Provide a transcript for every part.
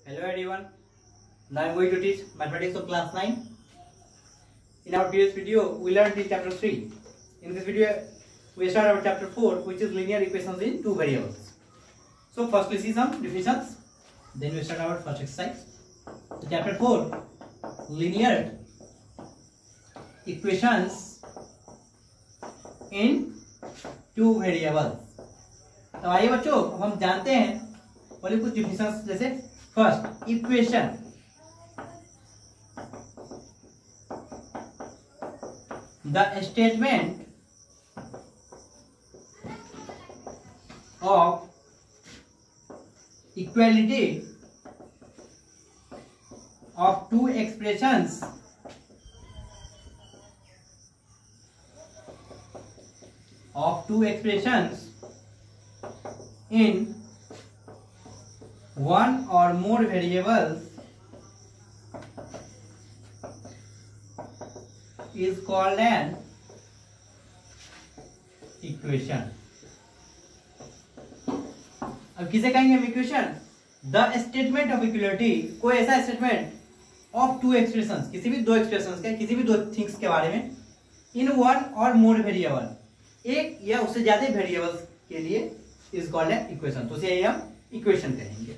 Hello everyone. Now I am going to teach mathematics of class 9. In our previous video, we learned in chapter 3. In this video, we start our chapter 4, which is linear equations in two variables. So first we see some definitions. Then we start our first exercise. So chapter 4, linear equations in two variables. तो आइए बच्चों, अब हम जानते हैं पहले कुछ definitions, जैसे first equation, the statement of equality of two expressions in one or more variables is called an equation. अब किसे कहेंगे हम equation? The statement of equality, कोई ऐसा स्टेटमेंट ऑफ टू एक्सप्रेशंस, किसी भी दो एक्सप्रेशंस के, किसी भी दो थिंग्स के बारे में, इन वन और मोर वेरिएबल, एक या उससे ज्यादा वेरिएबल्स के लिए इज कॉल्ड एन इक्वेशन. तो इसे हम इक्वेशन कहेंगे.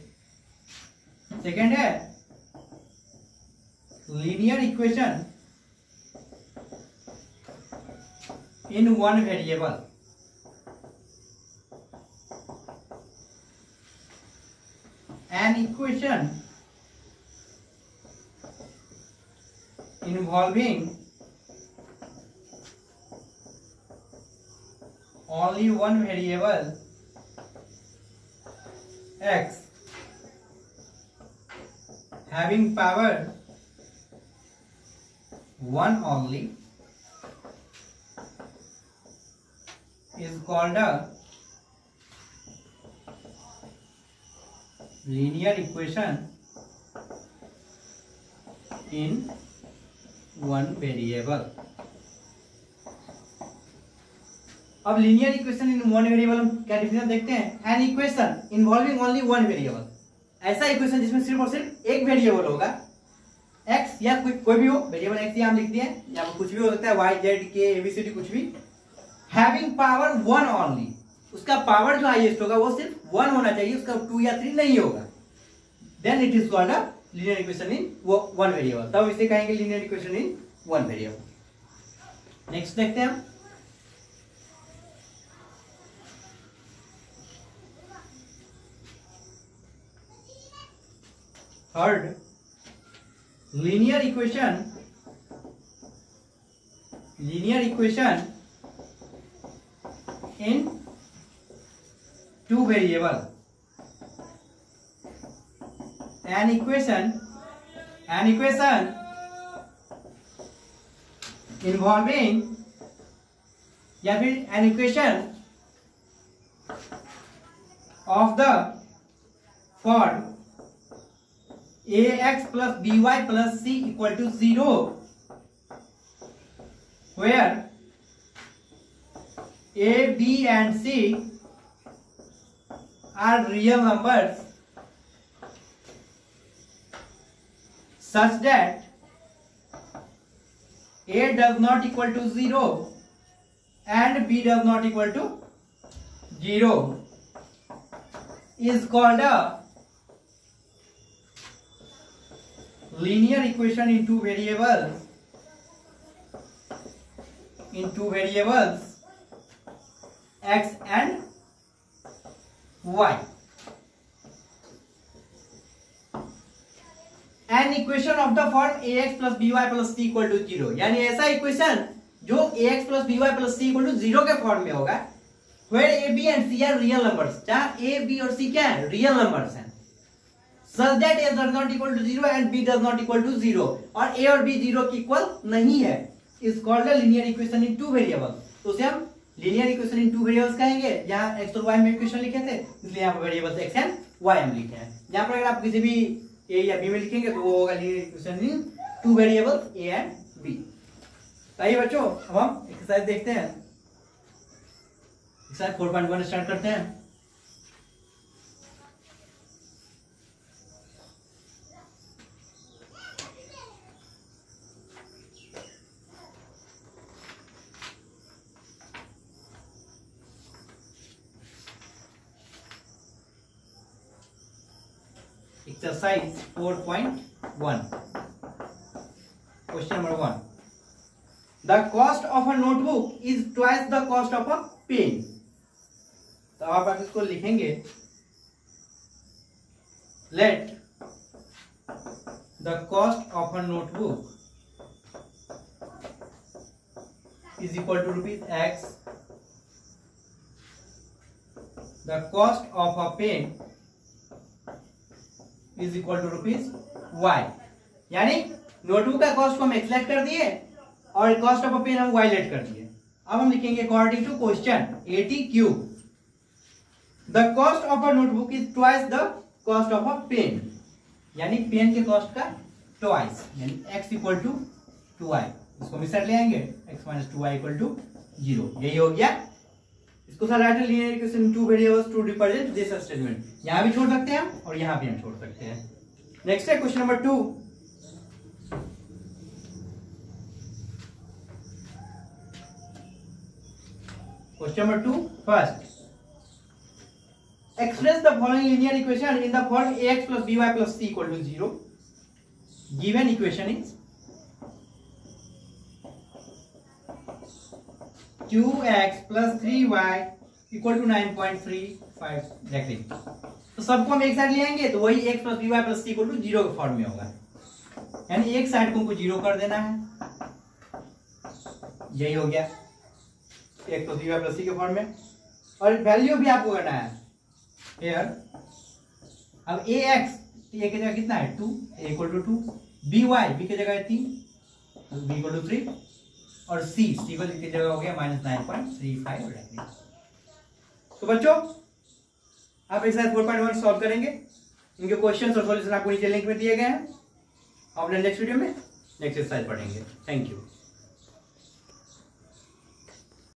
सेकेंड है linear equation in one variable. An equation involving only one variable x having power 1 only is called a linear equation in one variable. अब linear equation in one variable हम क्या definition देखते हैं? An equation involving only one variable, ऐसा equation जिसमें सिर्फ और सिर्फ एक वेरिएबल होगा, एक्स या कोई भी हो वेरिएबल, एक्स या हम लिख दिए, या कुछ भी हो सकता है, वाई जेड के एबीसीडी कुछ भी, हैविंग पावर वन ओनली, उसका पावर जो हाईएस्ट होगा वो सिर्फ वन होना चाहिए, उसका 2 या 3 नहीं होगा. Then it is called a linear equation in one variable. तब इसे कहेंगे linear equation in one variable. Next देखते हैं हम. Third, linear equation in two variable. An equation involving, या फिर an equation of the form ax plus by plus c equal to 0, where a, b and c are real numbers such that a does not equal to 0 and b does not equal to 0, is called a linear equation in two variables x and y. An equation of the form ax plus by plus c equal to 0, यानी ऐसा equation जो ax plus by plus c equal to 0 के form में होगा, where a, b and c are real numbers, जहाँ a, b और c क्या है? रियल नंबर्स हैं. such that a does not equal to 0 and b does not equal to 0, और a और b 0 के इक्वल नहीं है, is called a linear equation in two variables. तो उसे हम linear equation in two variables कहेंगे. यहाँ x और y में इक्वेशन लिखे थे, इसलिए यहाँ पर वेरिएबल्स x एंड y हम लिखे हैं. यहाँ पर अगर आप किसी भी a या b में लिखेंगे तो वो होगा linear equation in two variables a and b. आइए बच्चों, अब हम एक्सरसाइज देखते हैं. एक्सरसाइज 4.1 स्टार्ट करते हैं. Exercise 4.1 question number 1, the cost of a notebook is twice the cost of a pen. तो आप इसको लिखेंगे, let the cost of a notebook is equal to rupees X, the cost of a pen is equal to rupees Y। यानी notebook का cost को हम x let कर दिए और कॉस्ट ऑफ अ पेन हम Y लेट कर दिए। अब हम लिखेंगे according to question 80Q, the cost of a notebook is twice the cost of a pen, यानी पेन के कॉस्ट का ट्वाइस, यानी x इक्वल टू 2y। इसको मिस ले आएंगे, x minus 2y equal to 0। यही हो गया। इसको sir write linear equation two variables to represent this statement, यहां भी छोड़ सकते हैं हम और यहां भी हम छोड़ सकते हैं। नेक्स्ट है question number 2, question number 2 first, express the following linear equation in the form ax plus by plus c equal to 0. Given equation is qx plus 3y equal to 9.35 exactly। तो सबको हम एक साइड ले आएंगे तो वही x plus by plus c equal to 0 के form में होगा, यानी एक साइड को हमको 0 कर देना है। यही हो गया x plus by plus c के फॉर्म में, और वैल्यू भी आपको करना है here। अब ax a की जगह कितना है 2, a equal to 2, by b की जगह है 3, b इक्वल टू 3, और c की जगह हो गया -9.35। तो बच्चों आप एक्सरसाइज 4.1 सॉल्व करेंगे। इनके क्वेश्चंस और सॉल्यूशन आपको नीचे लिंक में दिए गए हैं। आप नेक्स्ट वीडियो में नेक्स्ट एक्सरसाइज पढ़ेंगे। Thank you.